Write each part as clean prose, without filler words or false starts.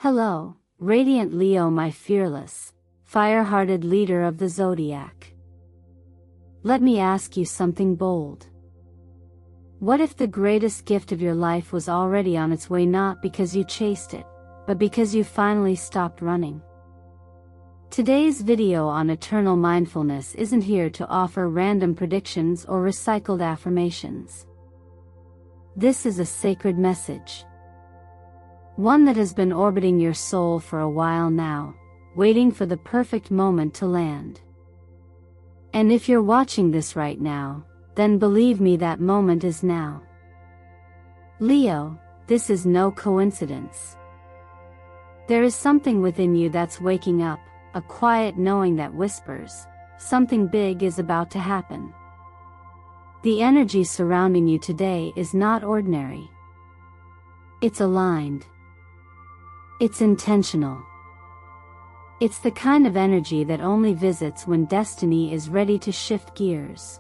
Hello, radiant Leo, my fearless, fire-hearted leader of the zodiac. Let me ask you something bold. What if the greatest gift of your life was already on its way, not because you chased it, but because you finally stopped running? Today's video on eternal mindfulness isn't here to offer random predictions or recycled affirmations. This is a sacred message. One that has been orbiting your soul for a while now, waiting for the perfect moment to land. And if you're watching this right now, then believe me, that moment is now. Leo, this is no coincidence. There is something within you that's waking up, a quiet knowing that whispers, something big is about to happen. The energy surrounding you today is not ordinary. It's aligned. It's intentional. It's the kind of energy that only visits when destiny is ready to shift gears.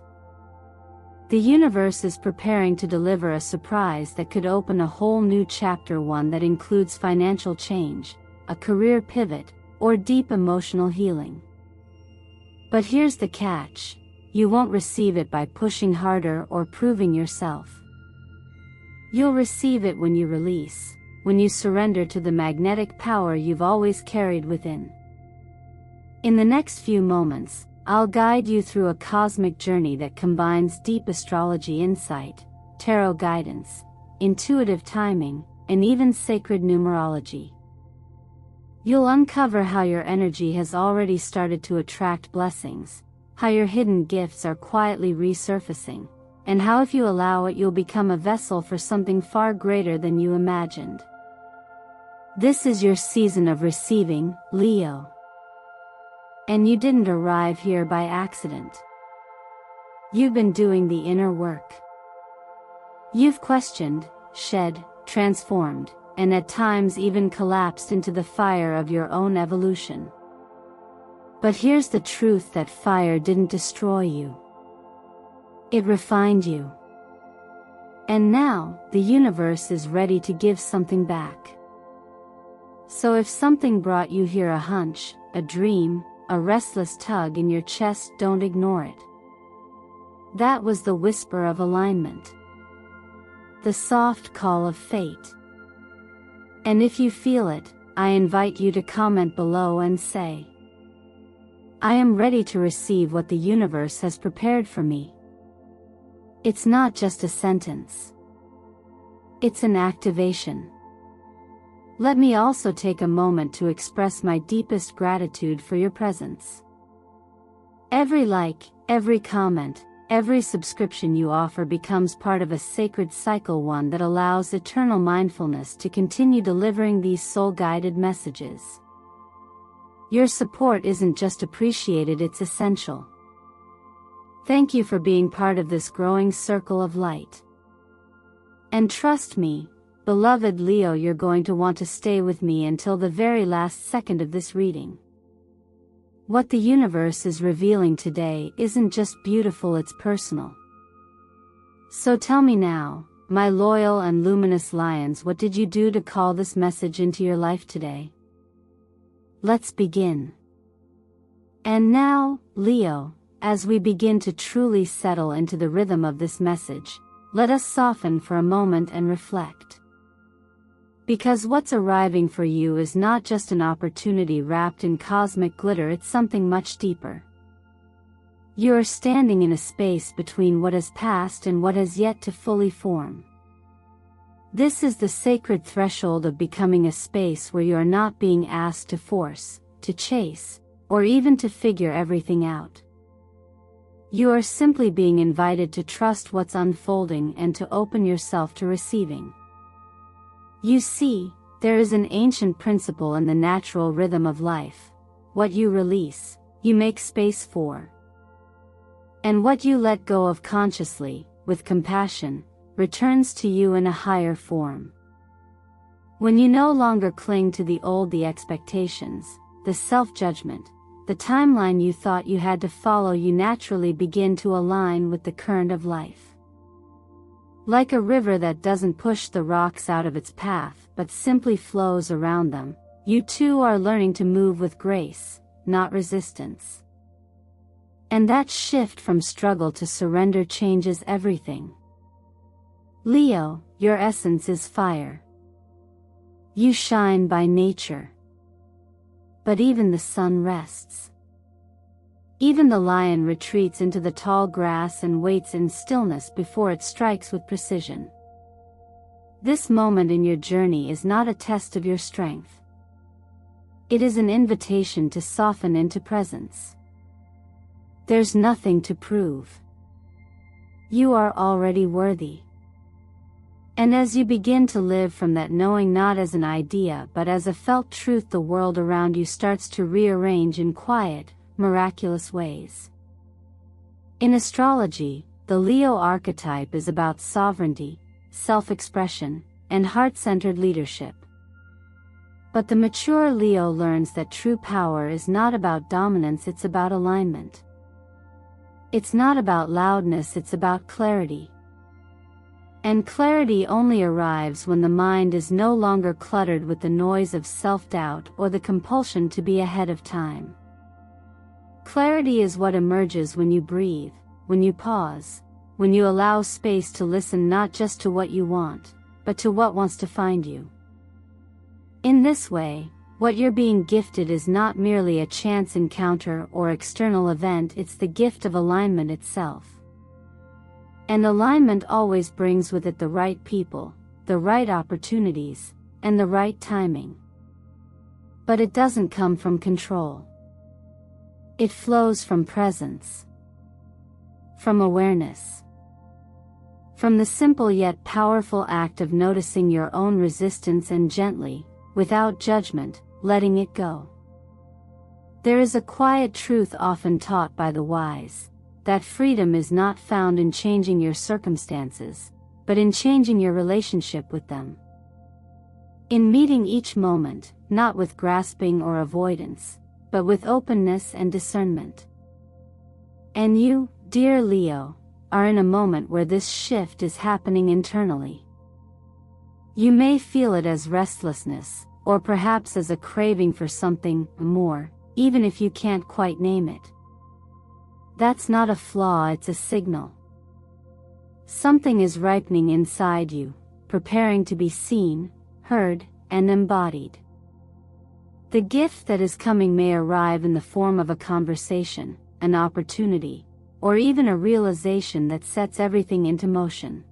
The universe is preparing to deliver a surprise that could open a whole new chapter, one that includes financial change, a career pivot, or deep emotional healing. But here's the catch: you won't receive it by pushing harder or proving yourself. You'll receive it when you release, when you surrender to the magnetic power you've always carried within. In the next few moments, I'll guide you through a cosmic journey that combines deep astrology insight, tarot guidance, intuitive timing, and even sacred numerology. You'll uncover how your energy has already started to attract blessings, how your hidden gifts are quietly resurfacing, and how, if you allow it, you'll become a vessel for something far greater than you imagined. This is your season of receiving, Leo. And you didn't arrive here by accident. You've been doing the inner work. You've questioned, shed, transformed, and at times even collapsed into the fire of your own evolution. But here's the truth: that fire didn't destroy you. It refined you. And now, the universe is ready to give something back. So if something brought you here, a hunch, a dream, a restless tug in your chest, don't ignore it. That was the whisper of alignment. The soft call of fate. And if you feel it, I invite you to comment below and say, "I am ready to receive what the universe has prepared for me." It's not just a sentence. It's an activation. Let me also take a moment to express my deepest gratitude for your presence. Every like, every comment, every subscription you offer becomes part of a sacred cycle, one that allows eternal mindfulness to continue delivering these soul-guided messages. Your support isn't just appreciated, it's essential. Thank you for being part of this growing circle of light. And trust me, beloved Leo, you're going to want to stay with me until the very last second of this reading. What the universe is revealing today isn't just beautiful, it's personal. So tell me now, my loyal and luminous lions, what did you do to call this message into your life today? Let's begin. And now, Leo, as we begin to truly settle into the rhythm of this message, let us soften for a moment and reflect. Because what's arriving for you is not just an opportunity wrapped in cosmic glitter, it's something much deeper. You are standing in a space between what has passed and what has yet to fully form. This is the sacred threshold of becoming, a space where you are not being asked to force, to chase, or even to figure everything out. You are simply being invited to trust what's unfolding and to open yourself to receiving. You see, there is an ancient principle in the natural rhythm of life: what you release, you make space for. And what you let go of consciously, with compassion, returns to you in a higher form. When you no longer cling to the old, the expectations, the self-judgment, the timeline you thought you had to follow, you naturally begin to align with the current of life. Like a river that doesn't push the rocks out of its path but simply flows around them, you too are learning to move with grace, not resistance. And that shift from struggle to surrender changes everything. Leo, your essence is fire. You shine by nature. But even the sun rests. Even the lion retreats into the tall grass and waits in stillness before it strikes with precision. This moment in your journey is not a test of your strength. It is an invitation to soften into presence. There's nothing to prove. You are already worthy. And as you begin to live from that knowing, not as an idea but as a felt truth, the world around you starts to rearrange in quiet, miraculous ways. In astrology, the Leo archetype is about sovereignty, self-expression, and heart-centered leadership. But the mature Leo learns that true power is not about dominance, it's about alignment. It's not about loudness, it's about clarity. And clarity only arrives when the mind is no longer cluttered with the noise of self-doubt or the compulsion to be ahead of time. Clarity is what emerges when you breathe, when you pause, when you allow space to listen not just to what you want, but to what wants to find you. In this way, what you're being gifted is not merely a chance encounter or external event, it's the gift of alignment itself. And alignment always brings with it the right people, the right opportunities, and the right timing. But it doesn't come from control. It flows from presence, from awareness, from the simple yet powerful act of noticing your own resistance and gently, without judgment, letting it go. There is a quiet truth often taught by the wise, that freedom is not found in changing your circumstances, but in changing your relationship with them. In meeting each moment, not with grasping or avoidance, but with openness and discernment. And you, dear Leo, are in a moment where this shift is happening internally. You may feel it as restlessness, or perhaps as a craving for something more, even if you can't quite name it. That's not a flaw, it's a signal. Something is ripening inside you, preparing to be seen, heard, and embodied. The gift that is coming may arrive in the form of a conversation, an opportunity, or even a realization that sets everything into motion.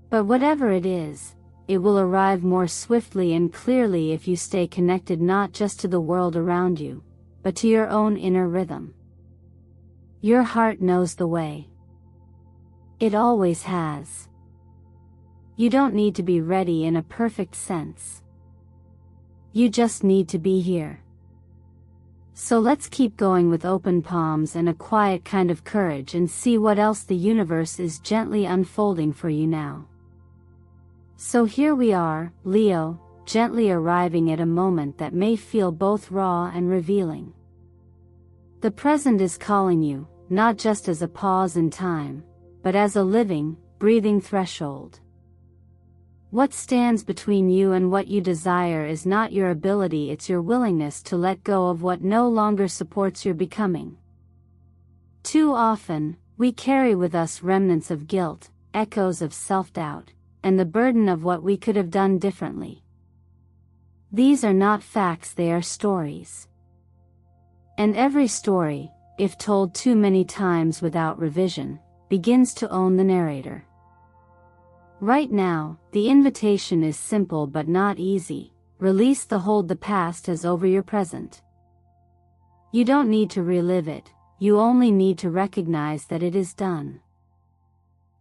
But whatever it is, it will arrive more swiftly and clearly if you stay connected not just to the world around you, but to your own inner rhythm. Your heart knows the way. It always has. You don't need to be ready in a perfect sense. You just need to be here. So let's keep going with open palms and a quiet kind of courage and see what else the universe is gently unfolding for you now. So here we are, Leo, gently arriving at a moment that may feel both raw and revealing. The present is calling you, not just as a pause in time, but as a living, breathing threshold. What stands between you and what you desire is not your ability, it's your willingness to let go of what no longer supports your becoming. Too often, we carry with us remnants of guilt, echoes of self-doubt, and the burden of what we could have done differently. These are not facts, they are stories. And every story, if told too many times without revision, begins to own the narrator. Right now, the invitation is simple but not easy. Release the hold the past has over your present. You don't need to relive it, you only need to recognize that it is done.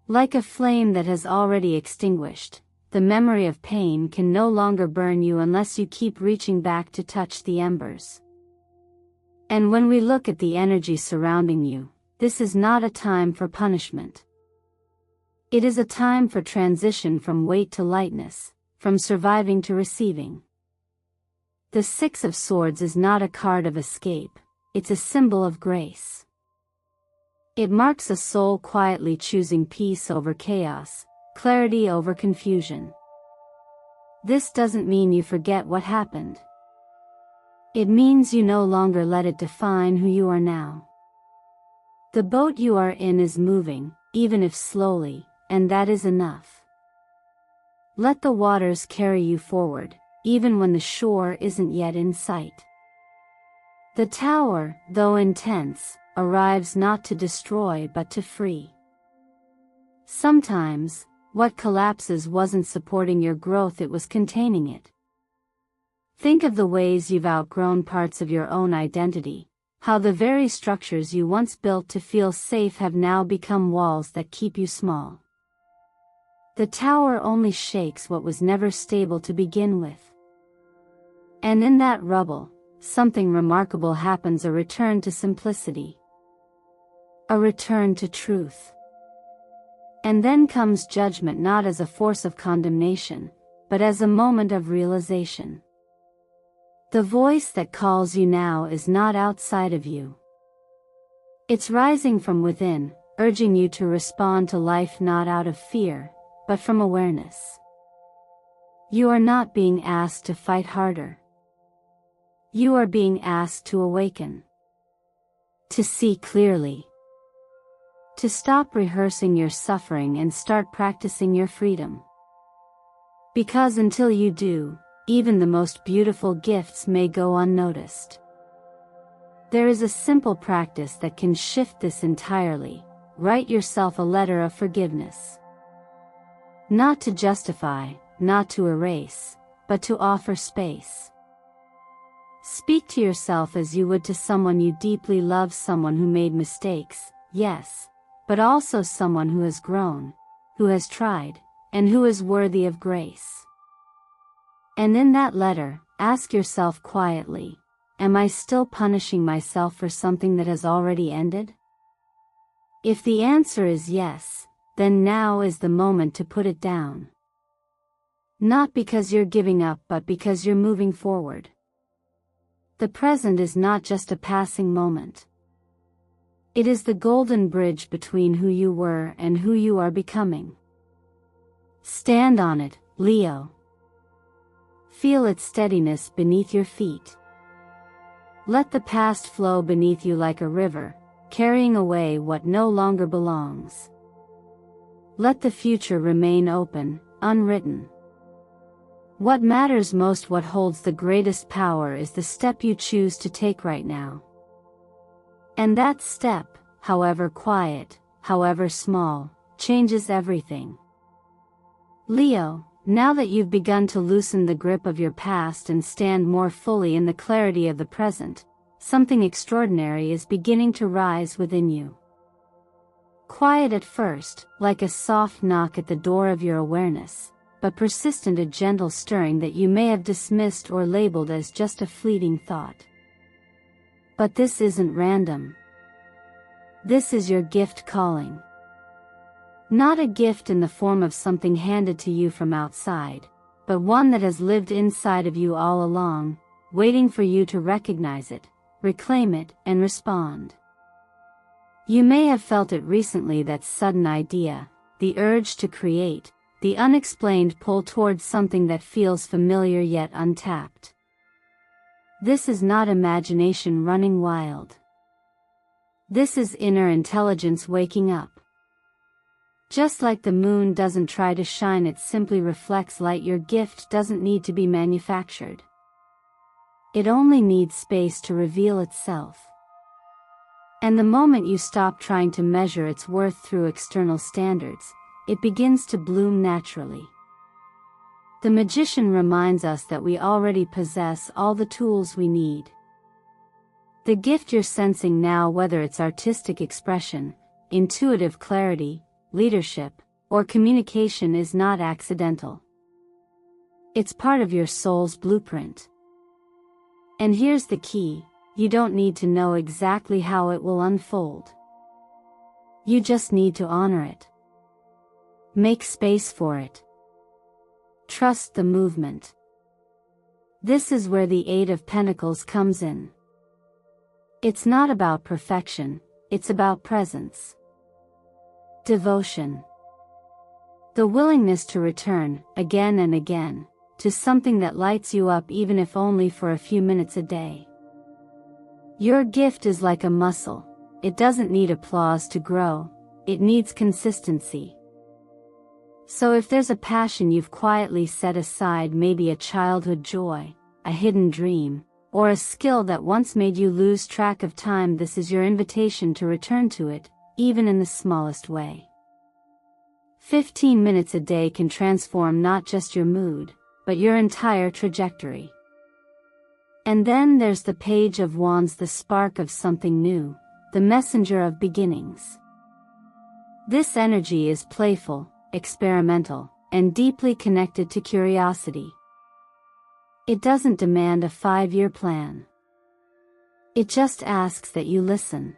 Like a flame that has already extinguished, the memory of pain can no longer burn you unless you keep reaching back to touch the embers. And when we look at the energy surrounding you, this is not a time for punishment. It is a time for transition from weight to lightness, from surviving to receiving. The Six of Swords is not a card of escape, it's a symbol of grace. It marks a soul quietly choosing peace over chaos, clarity over confusion. This doesn't mean you forget what happened, It means you no longer let it define who you are now. The boat you are in is moving, even if slowly, and that is enough. Let the waters carry you forward, even when the shore isn't yet in sight. The tower, though intense, arrives not to destroy but to free. Sometimes, what collapses wasn't supporting your growth, it was containing it. Think of the ways you've outgrown parts of your own identity, how the very structures you once built to feel safe have now become walls that keep you small. The tower only shakes what was never stable to begin with. And in that rubble, something remarkable happens: a return to simplicity. A return to truth. And then comes judgment, not as a force of condemnation, but as a moment of realization. The voice that calls you now is not outside of you. It's rising from within, urging you to respond to life not out of fear, but from awareness. You are not being asked to fight harder. You are being asked to awaken. To see clearly. To stop rehearsing your suffering and start practicing your freedom. Because until you do, even the most beautiful gifts may go unnoticed. There is a simple practice that can shift this entirely. Write yourself a letter of forgiveness. Not to justify, not to erase, but to offer space. Speak to yourself as you would to someone you deeply love, someone who made mistakes, yes, but also someone who has grown, who has tried, and who is worthy of grace. And in that letter, ask yourself quietly, am I still punishing myself for something that has already ended? If the answer is yes, then now is the moment to put it down. Not because you're giving up, but because you're moving forward. The present is not just a passing moment. It is the golden bridge between who you were and who you are becoming. Stand on it, Leo. Feel its steadiness beneath your feet. Let the past flow beneath you like a river, carrying away what no longer belongs. Let the future remain open, unwritten. What matters most, what holds the greatest power, is the step you choose to take right now. And that step, however quiet, however small, changes everything. Leo, now that you've begun to loosen the grip of your past and stand more fully in the clarity of the present, something extraordinary is beginning to rise within you. Quiet at first, like a soft knock at the door of your awareness, but persistent, a gentle stirring that you may have dismissed or labeled as just a fleeting thought. But this isn't random. This is your gift calling. Not a gift in the form of something handed to you from outside, but one that has lived inside of you all along, waiting for you to recognize it, reclaim it, and respond. You may have felt it recently, that sudden idea, the urge to create, the unexplained pull towards something that feels familiar yet untapped. This is not imagination running wild. This is inner intelligence waking up. Just like the moon doesn't try to shine, it simply reflects light. Your gift doesn't need to be manufactured. It only needs space to reveal itself. And the moment you stop trying to measure its worth through external standards, it begins to bloom naturally. The magician reminds us that we already possess all the tools we need. The gift you're sensing now, whether it's artistic expression, intuitive clarity, leadership, or communication, is not accidental. It's part of your soul's blueprint. And here's the key: you don't need to know exactly how it will unfold. You just need to honor it. Make space for it. Trust the movement. This is where the Eight of Pentacles comes in. It's not about perfection, it's about presence. Devotion. The willingness to return, again and again, to something that lights you up even if only for a few minutes a day. Your gift is like a muscle. It doesn't need applause to grow, it needs consistency. So if there's a passion you've quietly set aside, maybe a childhood joy, a hidden dream, or a skill that once made you lose track of time, this is your invitation to return to it, even in the smallest way. 15 minutes a day can transform not just your mood, but your entire trajectory. And then there's the Page of Wands, the spark of something new, the messenger of beginnings. This energy is playful, experimental, and deeply connected to curiosity. It doesn't demand a 5-year plan. It just asks that you listen.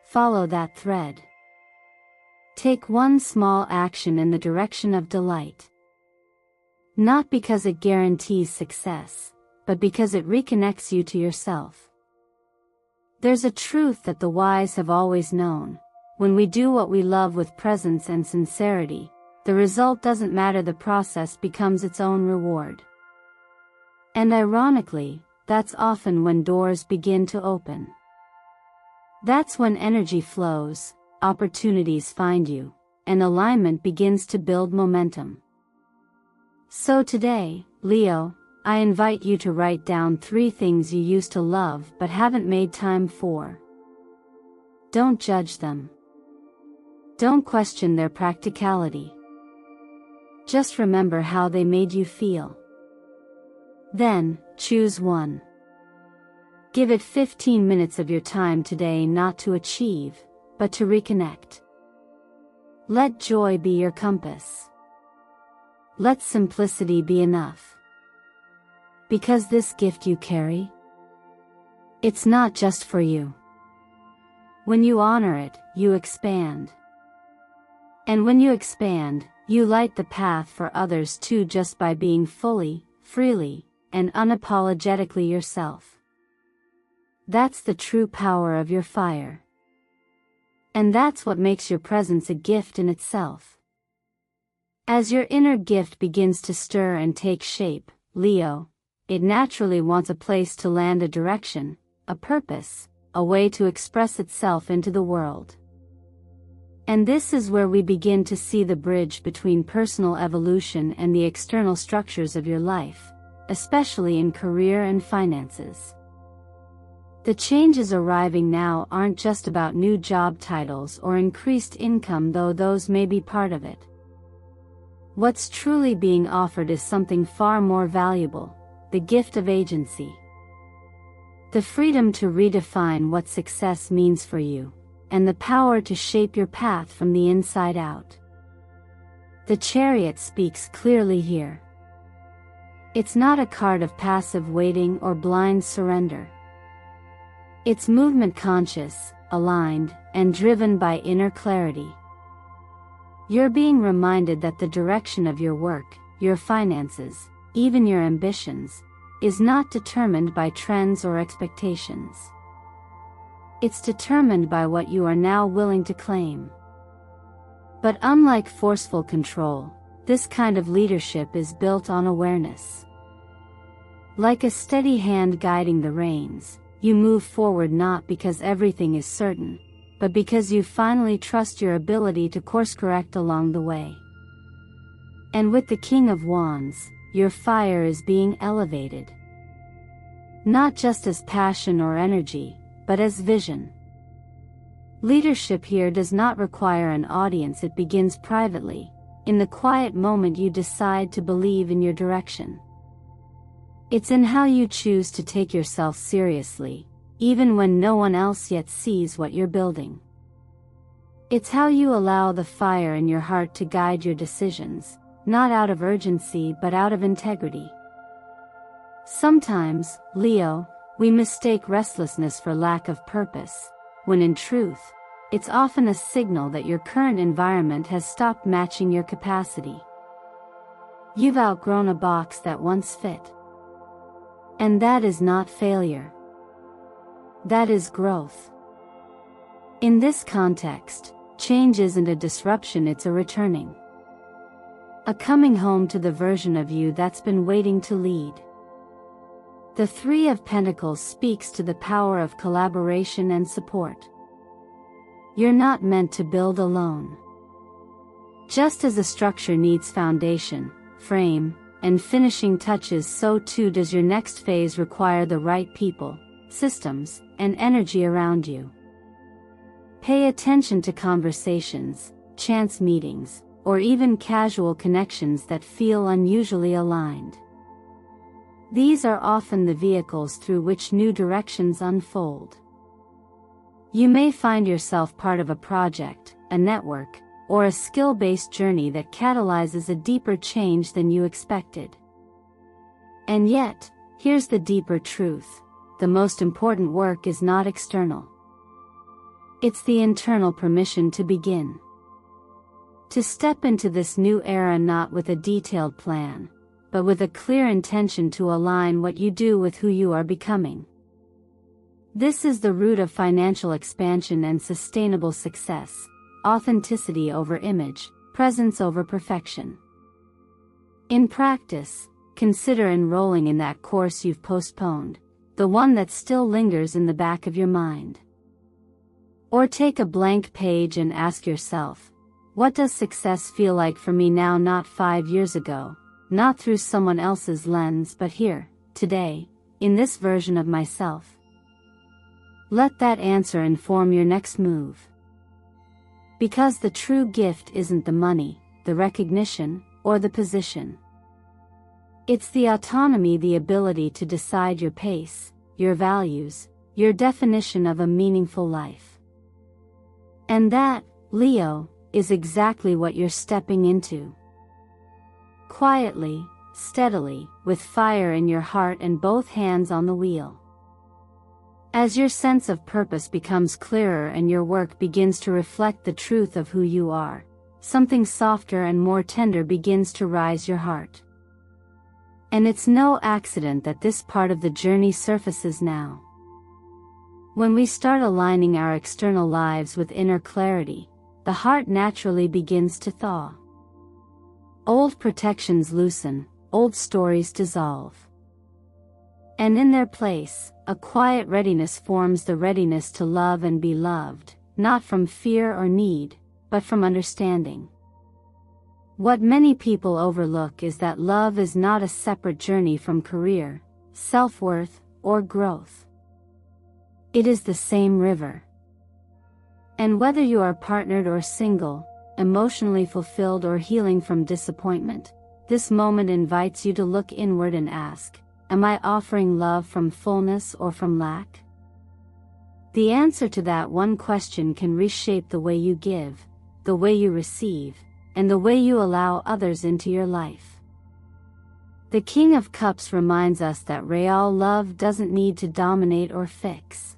Follow that thread. Take one small action in the direction of delight. Not because it guarantees success, but because it reconnects you to yourself. There's a truth that the wise have always known. When we do what we love with presence and sincerity, the result doesn't matter, the process becomes its own reward. And ironically, that's often when doors begin to open. That's when energy flows, opportunities find you, and alignment begins to build momentum. So today, Leo, I invite you to write down 3 things you used to love but haven't made time for. Don't judge them. Don't question their practicality. Just remember how they made you feel. Then, choose one. Give it 15 minutes of your time today, not to achieve, but to reconnect. Let joy be your compass. Let simplicity be enough. Because this gift you carry, it's not just for you. When you honor it, you expand. And when you expand, you light the path for others too, just by being fully, freely, and unapologetically yourself. That's the true power of your fire. And that's what makes your presence a gift in itself. As your inner gift begins to stir and take shape, Leo, it naturally wants a place to land, a direction, a purpose, a way to express itself into the world. And this is where we begin to see the bridge between personal evolution and the external structures of your life, especially in career and finances. The changes arriving now aren't just about new job titles or increased income, though those may be part of it. What's truly being offered is something far more valuable, the gift of agency. The freedom to redefine what success means for you, and the power to shape your path from the inside out. The Chariot speaks clearly here. It's not a card of passive waiting or blind surrender. It's movement conscious, aligned, and driven by inner clarity. You're being reminded that the direction of your work, your finances, even your ambitions, is not determined by trends or expectations. It's determined by what you are now willing to claim. But unlike forceful control, this kind of leadership is built on awareness. Like a steady hand guiding the reins, you move forward not because everything is certain, but because you finally trust your ability to course correct along the way. And with the King of Wands, your fire is being elevated. Not just as passion or energy, but as vision. Leadership here does not require an audience, it begins privately, in the quiet moment you decide to believe in your direction. It's in how you choose to take yourself seriously, even when no one else yet sees what you're building. It's how you allow the fire in your heart to guide your decisions, not out of urgency but out of integrity. Sometimes, Leo, we mistake restlessness for lack of purpose, when in truth, it's often a signal that your current environment has stopped matching your capacity. You've outgrown a box that once fit. And that is not failure. That is growth. In this context, change isn't a disruption, it's a returning. A coming home to the version of you that's been waiting to lead. The Three of Pentacles speaks to the power of collaboration and support. You're not meant to build alone. Just as a structure needs foundation, frame, and finishing touches, so too does your next phase require the right people, systems, and energy around you. Pay attention to conversations, chance meetings, or even casual connections that feel unusually aligned. These are often the vehicles through which new directions unfold. You may find yourself part of a project, a network, or a skill-based journey that catalyzes a deeper change than you expected. And yet, here's the deeper truth: the most important work is not external. It's the internal permission to begin. To step into this new era not with a detailed plan, but with a clear intention to align what you do with who you are becoming. This is the root of financial expansion and sustainable success: authenticity over image, presence over perfection. In practice, consider enrolling in that course you've postponed, the one that still lingers in the back of your mind. Or take a blank page and ask yourself, what does success feel like for me now, not 5 years ago, not through someone else's lens, but here, today, in this version of myself? Let that answer inform your next move. Because the true gift isn't the money, the recognition, or the position. It's the autonomy, the ability to decide your pace, your values, your definition of a meaningful life. And that, Leo, is exactly what you're stepping into. Quietly, steadily, with fire in your heart and both hands on the wheel. As your sense of purpose becomes clearer and your work begins to reflect the truth of who you are, something softer and more tender begins to rise your heart. And it's no accident that this part of the journey surfaces now. When we start aligning our external lives with inner clarity, the heart naturally begins to thaw. Old protections loosen, old stories dissolve. And in their place, a quiet readiness forms, the readiness to love and be loved, not from fear or need, but from understanding. What many people overlook is that love is not a separate journey from career, self-worth, or growth. It is the same river. And whether you are partnered or single, emotionally fulfilled or healing from disappointment, this moment invites you to look inward and ask, am I offering love from fullness or from lack? The answer to that one question can reshape the way you give, the way you receive, and the way you allow others into your life. The King of Cups reminds us that real love doesn't need to dominate or fix.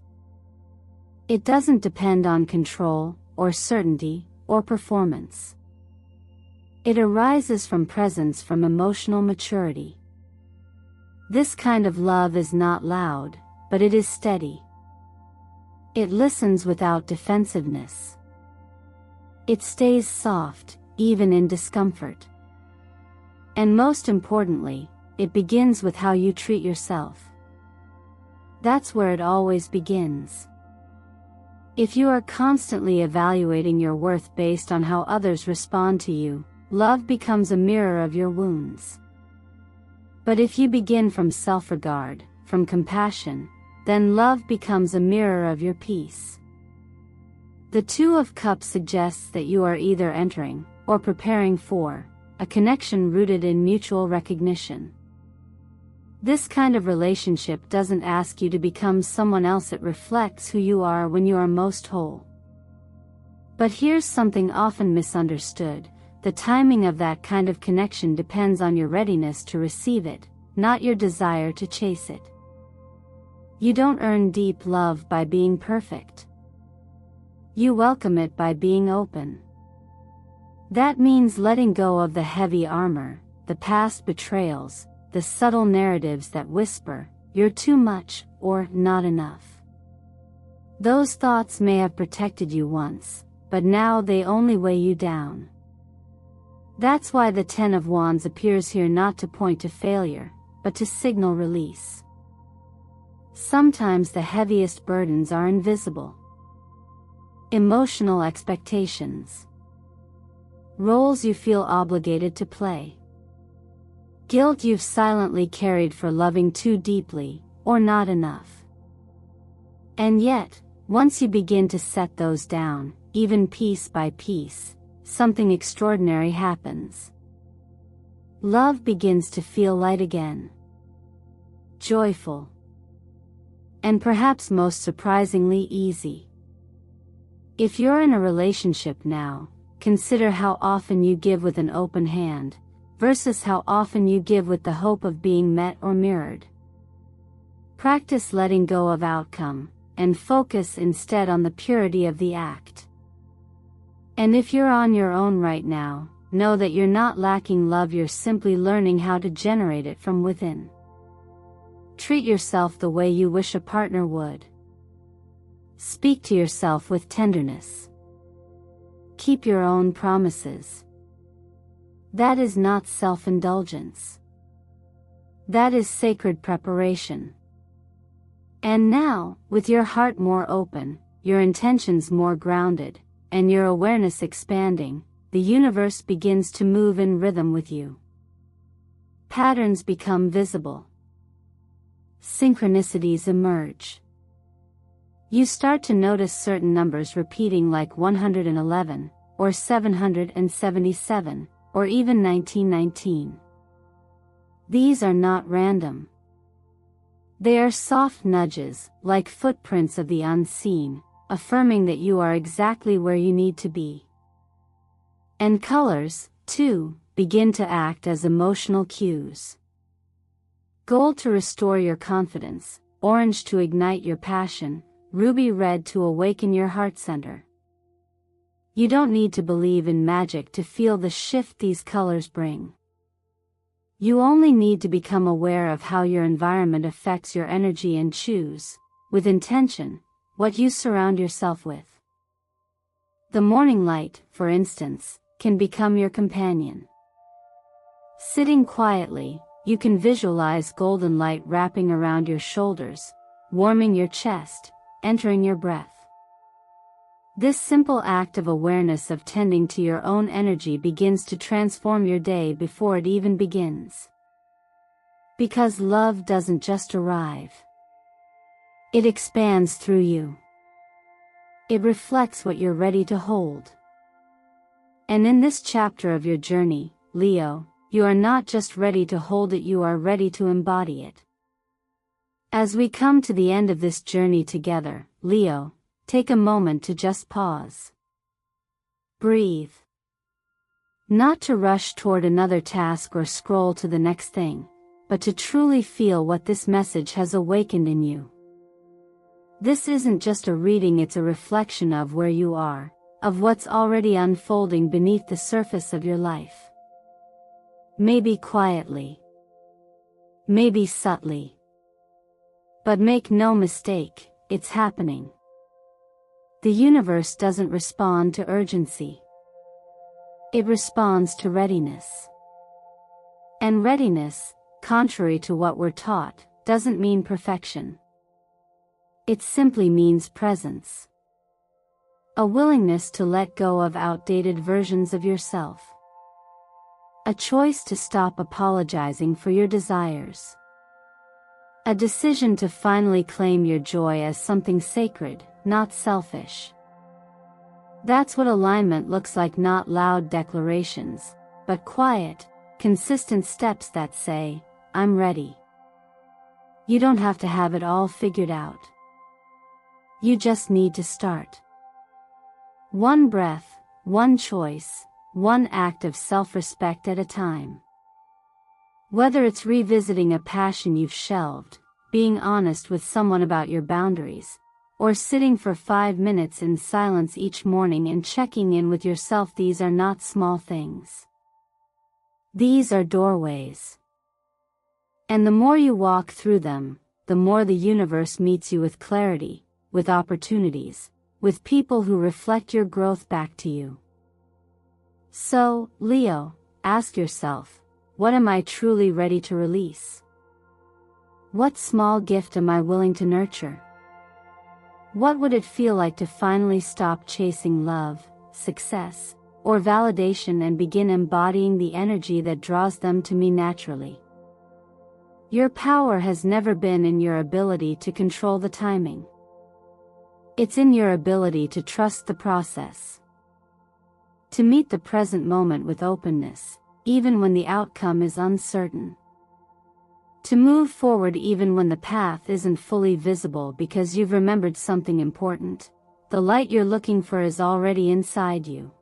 It doesn't depend on control, or certainty, or performance. It arises from presence, from emotional maturity. This kind of love is not loud, but it is steady. It listens without defensiveness. It stays soft, even in discomfort. And most importantly, it begins with how you treat yourself. That's where it always begins. If you are constantly evaluating your worth based on how others respond to you, love becomes a mirror of your wounds. But if you begin from self-regard, from compassion, then love becomes a mirror of your peace. The Two of Cups suggests that you are either entering, or preparing for, a connection rooted in mutual recognition. This kind of relationship doesn't ask you to become someone else, it reflects who you are when you are most whole. But here's something often misunderstood: the timing of that kind of connection depends on your readiness to receive it, not your desire to chase it. You don't earn deep love by being perfect. You welcome it by being open. That means letting go of the heavy armor, the past betrayals, the subtle narratives that whisper, you're too much, or not enough. Those thoughts may have protected you once, but now they only weigh you down. That's why the Ten of Wands appears here, not to point to failure, but to signal release. Sometimes the heaviest burdens are invisible. Emotional expectations. Roles you feel obligated to play. Guilt you've silently carried for loving too deeply, or not enough. And yet, once you begin to set those down, even piece by piece, something extraordinary happens. Love begins to feel light again. Joyful. And perhaps most surprisingly easy. If you're in a relationship now, consider how often you give with an open hand, versus how often you give with the hope of being met or mirrored. Practice letting go of outcome, and focus instead on the purity of the act. And if you're on your own right now, know that you're not lacking love, you're simply learning how to generate it from within. Treat yourself the way you wish a partner would. Speak to yourself with tenderness. Keep your own promises. That is not self-indulgence. That is sacred preparation. And now, with your heart more open, your intentions more grounded, and your awareness expanding, the universe begins to move in rhythm with you. Patterns become visible. Synchronicities emerge. You start to notice certain numbers repeating, like 111, or 777, or even 1919. These are not random. They are soft nudges, like footprints of the unseen, affirming that you are exactly where you need to be. And colors, too, begin to act as emotional cues. Gold to restore your confidence, orange to ignite your passion, ruby red to awaken your heart center. You don't need to believe in magic to feel the shift these colors bring. You only need to become aware of how your environment affects your energy and choose, with intention, what you surround yourself with. The morning light, for instance, can become your companion. Sitting quietly, you can visualize golden light wrapping around your shoulders, warming your chest, entering your breath. This simple act of awareness of tending to your own energy begins to transform your day before it even begins. Because love doesn't just arrive. It expands through you. It reflects what you're ready to hold. And in this chapter of your journey, Leo, you are not just ready to hold it, you are ready to embody it. As we come to the end of this journey together, Leo, take a moment to just pause. Breathe. Not to rush toward another task or scroll to the next thing, but to truly feel what this message has awakened in you. This isn't just a reading, it's a reflection of where you are, of what's already unfolding beneath the surface of your life. Maybe quietly. Maybe subtly. But make no mistake, it's happening. The universe doesn't respond to urgency. It responds to readiness. And readiness, contrary to what we're taught, doesn't mean perfection. It simply means presence. A willingness to let go of outdated versions of yourself. A choice to stop apologizing for your desires. A decision to finally claim your joy as something sacred, not selfish. That's what alignment looks like, not loud declarations, but quiet, consistent steps that say, I'm ready. You don't have to have it all figured out. You just need to start. One breath, one choice, one act of self-respect at a time. Whether it's revisiting a passion you've shelved, being honest with someone about your boundaries, or sitting for 5 minutes in silence each morning and checking in with yourself, these are not small things. These are doorways. And the more you walk through them, the more the universe meets you with clarity, with opportunities, with people who reflect your growth back to you. So, Leo, ask yourself, what am I truly ready to release? What small gift am I willing to nurture? What would it feel like to finally stop chasing love, success, or validation and begin embodying the energy that draws them to me naturally? Your power has never been in your ability to control the timing. It's in your ability to trust the process. To meet the present moment with openness, even when the outcome is uncertain. To move forward even when the path isn't fully visible because you've remembered something important. The light you're looking for is already inside you.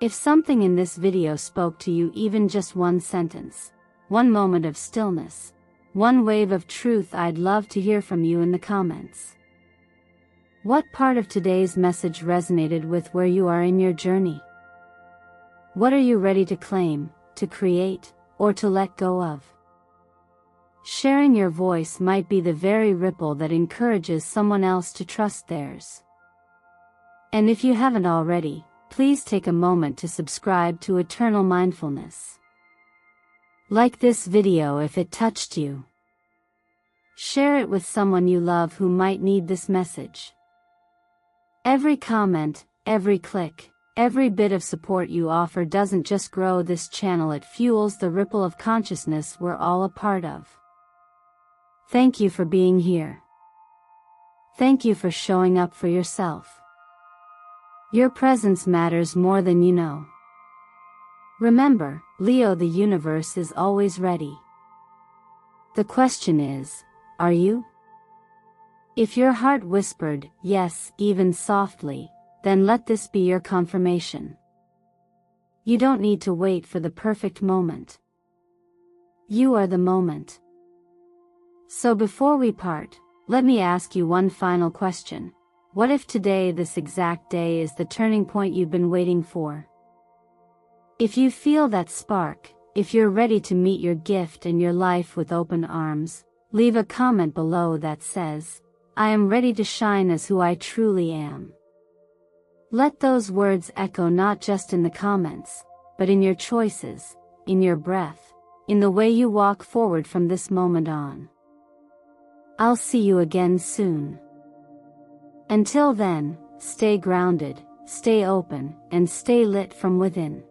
If something in this video spoke to you, even just one sentence, one moment of stillness, one wave of truth, I'd love to hear from you in the comments. What part of today's message resonated with where you are in your journey? What are you ready to claim, to create, or to let go of? Sharing your voice might be the very ripple that encourages someone else to trust theirs. And if you haven't already, please take a moment to subscribe to Eternal Mindfulness. Like this video if it touched you. Share it with someone you love who might need this message. Every comment, every click, every bit of support you offer doesn't just grow this channel, it fuels the ripple of consciousness we're all a part of. Thank you for being here. Thank you for showing up for yourself. Your presence matters more than you know. Remember, Leo, the universe is always ready. The question is, are you? If your heart whispered, yes, even softly, then let this be your confirmation. You don't need to wait for the perfect moment. You are the moment. So before we part, let me ask you one final question. What if today, this exact day, is the turning point you've been waiting for? If you feel that spark, if you're ready to meet your gift and your life with open arms, leave a comment below that says, I am ready to shine as who I truly am. Let those words echo not just in the comments, but in your choices, in your breath, in the way you walk forward from this moment on. I'll see you again soon. Until then, stay grounded, stay open, and stay lit from within.